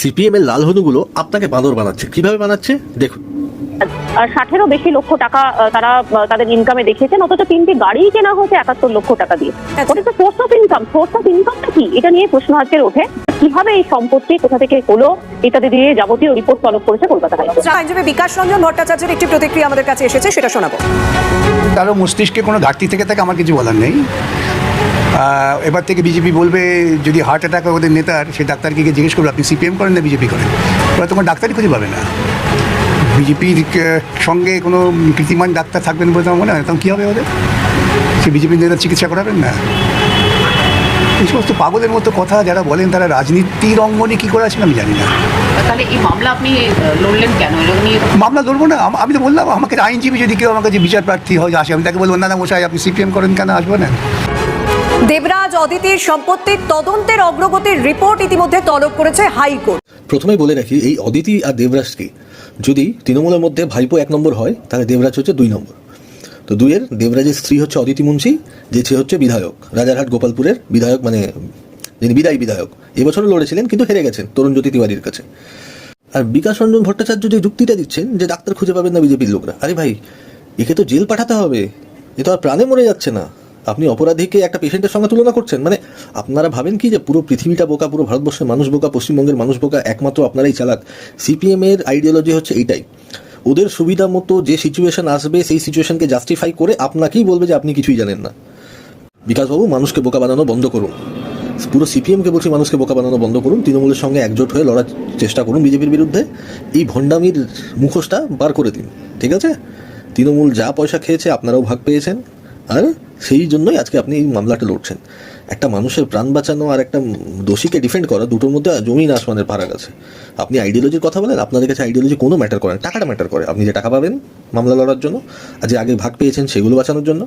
CPM এর লাল হনুগুলো আপনাকে বাঁদর বানাচ্ছে। কিভাবে বানাচ্ছে দেখুন। 60-এরও বেশি লক্ষ টাকা তারা তাদের ইনকামে দেখিয়েছেন, অথচ 3টি গাড়ি কেনা হয়েছে 71 লক্ষ টাকা দিয়ে। ওটা তো source of income. Source of ইনকামটা কি, এটা নিয়ে প্রশ্ন আজকের ওঠে। কিভাবে এই সম্পত্তি কোথা থেকে হলো ইত্যাদি দিয়ে যাবতীয় রিপোর্ট তলব করেছে কলকাতা হাইকোর্ট। আইনজীবী বিকাশ রঞ্জন ভট্টাচার্যের একটি প্রতিক্রিয়া আমাদের কাছে এসেছে, সেটা শোনাবো। কারো মস্তিষ্কে কোনো ঘাটতি থেকে থাকে আমার কিছু বলার নেই। এবার থেকে বিজেপি বলবে যদি হার্ট অ্যাটাক হয় ওদের নেতার, সে ডাক্তারকে গিয়ে জিজ্ঞেস করবে আপনি সিপিএম করেন না বিজেপি করেন, ওরা তোমার ডাক্তারই খুঁজে পাবে না। বিজেপির সঙ্গে কোনো কৃত্রিমান ডাক্তার থাকবেন বলে তোমার মনে হয়? তখন কী হবে ওদের? সে বিজেপির নেতার চিকিৎসা করাবেন না? এই সমস্ত পাগলের মতো কথা যারা বলেন তারা রাজনীতির অঙ্গনে কী করে আছেন আমি জানি না। তাহলে এই মামলা আপনি লড়লেন কেন? মামলা লড়বো না, আমি তো বললাম আমাকে আইনজীবী যদি কেউ আমার কাছে বিচার প্রার্থী হয় আসে, আমি তাকে বলবো না মশাই আপনি সিপিএম করেন কেন, আসবো না। দেবরাজ অদিতির সম্পত্তির তদন্তের অগ্রগতির রিপোর্ট ইতিমধ্যে তলব করেছে হাইকোর্ট। প্রথমেই বলে রাখি, এই অদিতি আর দেবরাজকে যদি তৃণমূলের মধ্যে ভাইপো 1 নম্বর হয়, তাহলে দেবরাজ হচ্ছে 2 নম্বর। তো 2-এর দেবরাজের স্ত্রী হচ্ছে অদিতি মুন্সি, যে সে হচ্ছে বিধায়ক, রাজারহাট গোপালপুরের বিধায়ক, মানে যিনি বিদায়ী বিধায়ক। এবছরও লড়েছিলেন কিন্তু হেরে গেছেন তরুণ জ্যোতি তিওয়ারির কাছে। আর বিকাশ রঞ্জন ভট্টাচার্য যে যুক্তিটা দিচ্ছেন যে ডাক্তার খুঁজে পাবেন না বিজেপির লোকরা, আরে ভাই একে তো জেল পাঠাতে হবে, এ তো আর প্রাণে মরে যাচ্ছে না। আপনি অপরাধীকে একটা পেশেন্টের সঙ্গে তুলনা করছেন। মানে আপনারা ভাবেন কি যে পুরো পৃথিবীটা বোকা, পুরো ভারতবর্ষের মানুষ বোকা, পশ্চিমবঙ্গের মানুষ বোকা, একমাত্র আপনারাই চালাক? সিপিএম এর আইডিওলজি হচ্ছে এইটাই, ওদের সুবিধা মতো যে সিচুয়েশন আসবে সেই সিচুয়েশনকে জাস্টিফাই করে আপনাকেই বলবে যে আপনি কিছুই জানেন না। বিকাশবাবু, মানুষকে বোকা বানানো বন্ধ করুন। পুরো সিপিএমকে বলছি মানুষকে বোকা বানানো বন্ধ করুন। তৃণমূলের সঙ্গে একজোট হয়ে লড়ার চেষ্টা করুন বিজেপির বিরুদ্ধে। এই ভণ্ডামির মুখোশটা বার করে দিন, ঠিক আছে? তৃণমূল যা পয়সা খেয়েছে আপনারাও ভাগ পেয়েছেন, আর সেই জন্যই আজকে আপনি এই মামলাটা লড়ছেন। একটা মানুষের প্রাণ বাঁচানো আর একটা দোষীকে ডিফেন্ড করা, দুটোর মধ্যে জমিন আসমানের ফারাক আছে। আপনি আইডিওলজির কথা বলেন, আপনাদের কাছে আইডিওলজি কোনো ম্যাটার করে না, টাকাটা ম্যাটার করে। আপনি যে টাকা পাবেন মামলা লড়ার জন্য, আর যে আগে ভাগ পেয়েছেন সেগুলো বাঁচানোর জন্য।